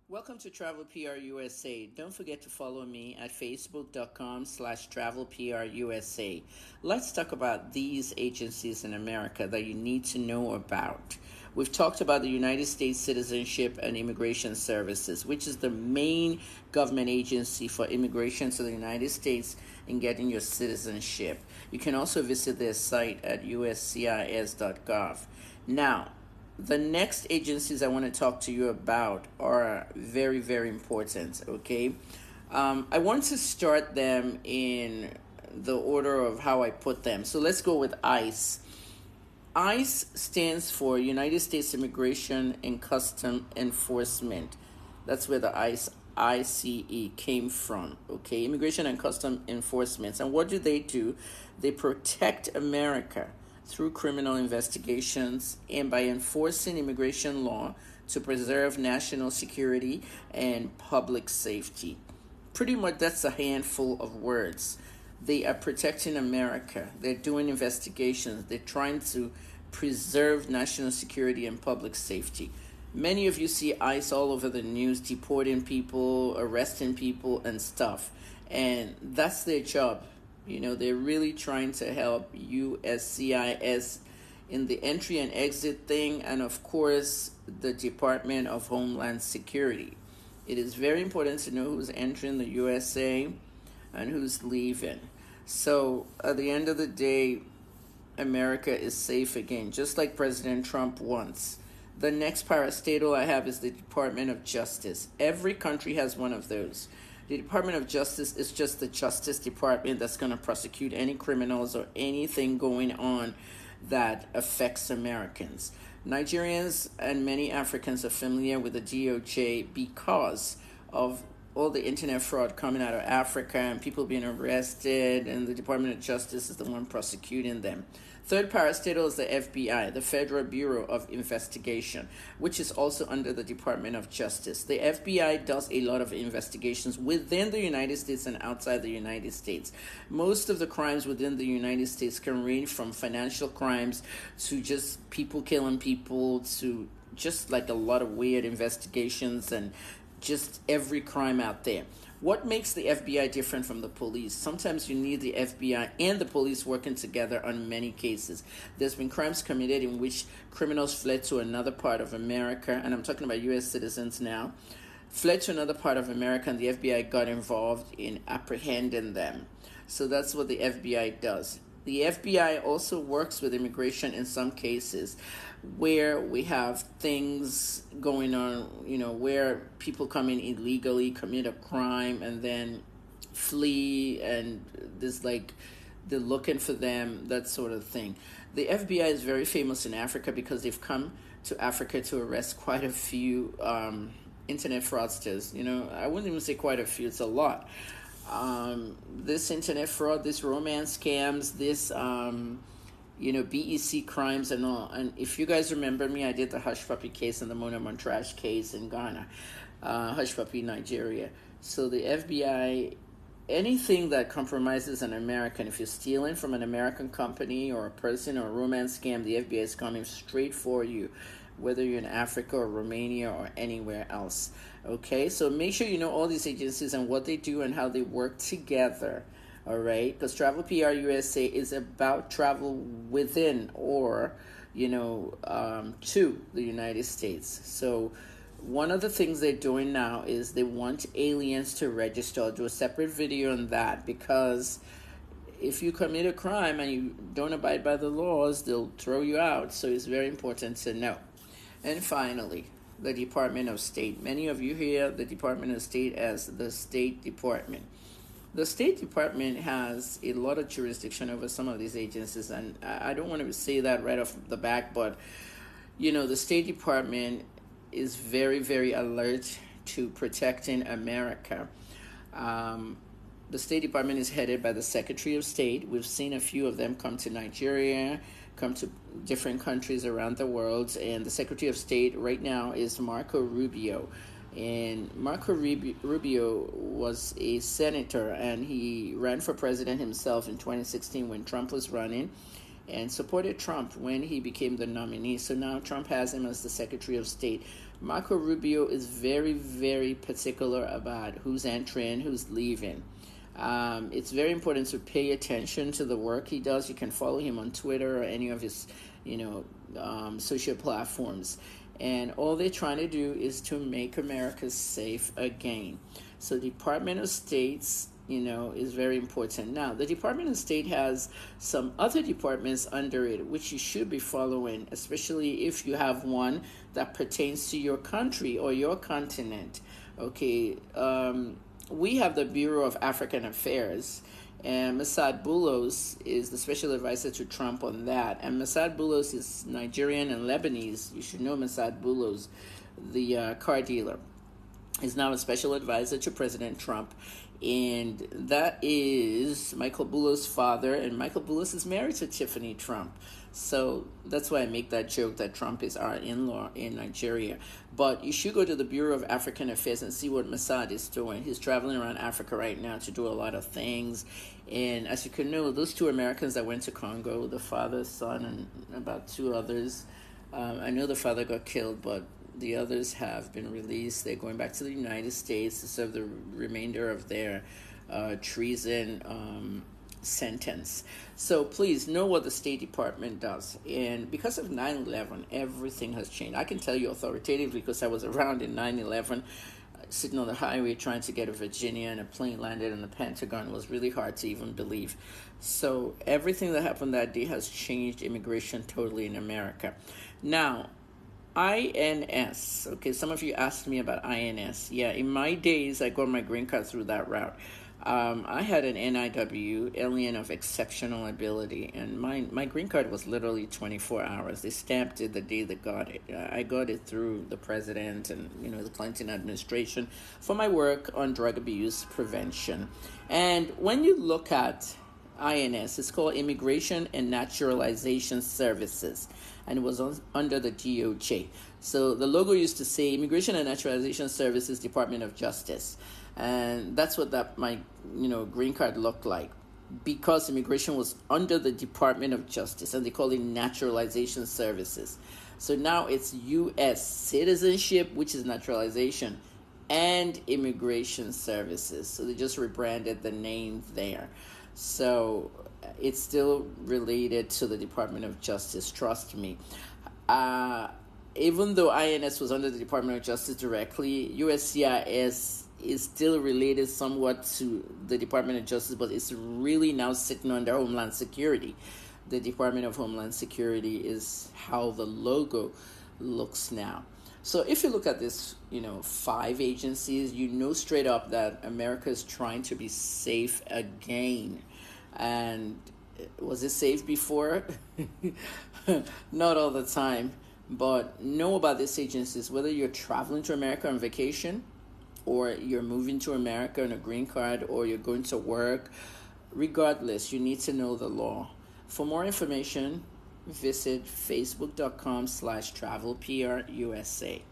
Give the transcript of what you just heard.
Welcome to Travel PR USA. Don't forget to follow me at facebook.com/Travel PR USA. Let's talk about these agencies in America that you need to know about. We've talked about the United States Citizenship and Immigration Services, which is the main government agency for immigration to the United States and getting your citizenship. You can also visit their site at uscis.gov. Now, the next agencies I want to talk to you about are very, very important, okay? I want to start them in the order of how I put them. So let's go with ICE. ICE stands for United States Immigration and Custom Enforcement. That's where the ICE came from, okay? Immigration and Custom Enforcement. And what do? They protect America through criminal investigations and by enforcing immigration law to preserve national security and public safety. Pretty much that's a handful of words. They are protecting America. They're doing investigations. They're trying to preserve national security and public safety. Many of you see ICE all over the news, deporting people, arresting people, and stuff. And that's their job. You know, they're really trying to help USCIS in the entry and exit thing, and of course, the Department of Homeland Security. It is very important to know who's entering the USA and who's leaving. So, at the end of the day, America is safe again, just like President Trump wants. The next parastatal I have is the Department of Justice. Every country has one of those. The Department of Justice is just the Justice Department that's going to prosecute any criminals or anything going on that affects Americans. Nigerians and many Africans are familiar with the DOJ because of all the internet fraud coming out of Africa and people being arrested, and the Department of Justice is the one prosecuting them. Third parastatal is the FBI, the Federal Bureau of Investigation, which is also under the Department of Justice. The FBI does a lot of investigations within the United States and outside the United States. Most of the crimes within the United States can range from financial crimes to just people killing people to just like a lot of weird investigations and just every crime out there. What makes the FBI different from the police? Sometimes you need the FBI and the police working together on many cases. There's been crimes committed in which criminals fled to another part of America, and I'm talking about U.S. citizens now, fled to another part of America, and the FBI got involved in apprehending them. So that's what the FBI does. The FBI also works with immigration in some cases where we have things going on, where people come in illegally, commit a crime, and then flee, and there's like they're looking for them, that sort of thing. The FBI is very famous in Africa because they've come to Africa to arrest quite a few internet fraudsters. I wouldn't even say quite a few, it's a lot. This internet fraud, this romance scams, this BEC crimes and all. And if you guys remember me, I did the Hush Puppy case and the Mona Montrage case in Ghana, Hush Puppy, Nigeria. So the FBI, anything that compromises an American, if you're stealing from an American company or a person or a romance scam, the FBI is coming straight for you, whether you're in Africa or Romania or anywhere else. Okay, so make sure you know all these agencies and what they do and how they work together. All right, because Travel PR USA is about travel within or, to the United States. So one of the things they're doing now is they want aliens to register. I'll do a separate video on that because if you commit a crime and you don't abide by the laws, they'll throw you out. So it's very important to know. And finally, the Department of State. Many of you hear the Department of State as the State Department. The State Department has a lot of jurisdiction over some of these agencies, and I don't want to say that right off the back, but, the State Department is very, very alert to protecting America. The State Department is headed by the Secretary of State. We've seen a few of them come to Nigeria, come to different countries around the world, and the Secretary of State right now is Marco Rubio. And Marco Rubio was a senator, and he ran for president himself in 2016 when Trump was running, and supported Trump when he became the nominee. So now Trump has him as the Secretary of State Marco Rubio is very, very particular about who's entering, who's leaving. It's very important to pay attention to the work he does. You can follow him on Twitter or any of his, social platforms. And all they're trying to do is to make America safe again. So, Department of State's is very important. Now, the Department of State has some other departments under it, which you should be following, especially if you have one that pertains to your country or your continent. Okay, we have the Bureau of African Affairs, and Masad Boulos is the special advisor to Trump on that. And Masad Boulos is Nigerian and Lebanese. You should know Masad Boulos, the car dealer. Is now a special advisor to President Trump. And that is Michael Boulos' father, and Michael Boulos is married to Tiffany Trump. So that's why I make that joke that Trump is our in-law in Nigeria. But you should go to the Bureau of African Affairs and see what Masad is doing. He's traveling around Africa right now to do a lot of things. And as you can know, those two Americans that went to Congo, the father, son, and about two others, I know the father got killed, but the others have been released. They're going back to the United States to serve the remainder of their treason sentence. So please know what the State Department does. And because of 9/11, everything has changed. I can tell you authoritatively because I was around in 9/11, sitting on the highway trying to get to Virginia, and a plane landed in the Pentagon. It was really hard to even believe. So everything that happened that day has changed immigration totally in America. Now, INS. Okay, some of you asked me about INS. Yeah, in my days, I got my green card through that route. I had an NIW, Alien of Exceptional Ability, and my green card was literally 24 hours. They stamped it the day they got it. I got it through the president and the Clinton administration for my work on drug abuse prevention. And when you look at INS, it's called Immigration and Naturalization Services, and it was under the DOJ. So the logo used to say Immigration and Naturalization Services, Department of Justice, and that's what my green card looked like, because immigration was under the Department of Justice, and they call it Naturalization Services. So now it's U.S. citizenship, which is naturalization, and immigration services. So they just rebranded the name there. So it's still related to the Department of Justice, trust me. Even though INS was under the Department of Justice directly, USCIS is still related somewhat to the Department of Justice, but it's really now sitting under Homeland Security. The Department of Homeland Security is how the logo looks now. So if you look at this, 5 agencies, straight up that America is trying to be safe again. And was it safe before? Not all the time. But know about these agencies, whether you're traveling to America on vacation, or you're moving to America on a green card, or you're going to work. Regardless, you need to know the law. For more information, visit facebook.com/travelprusa.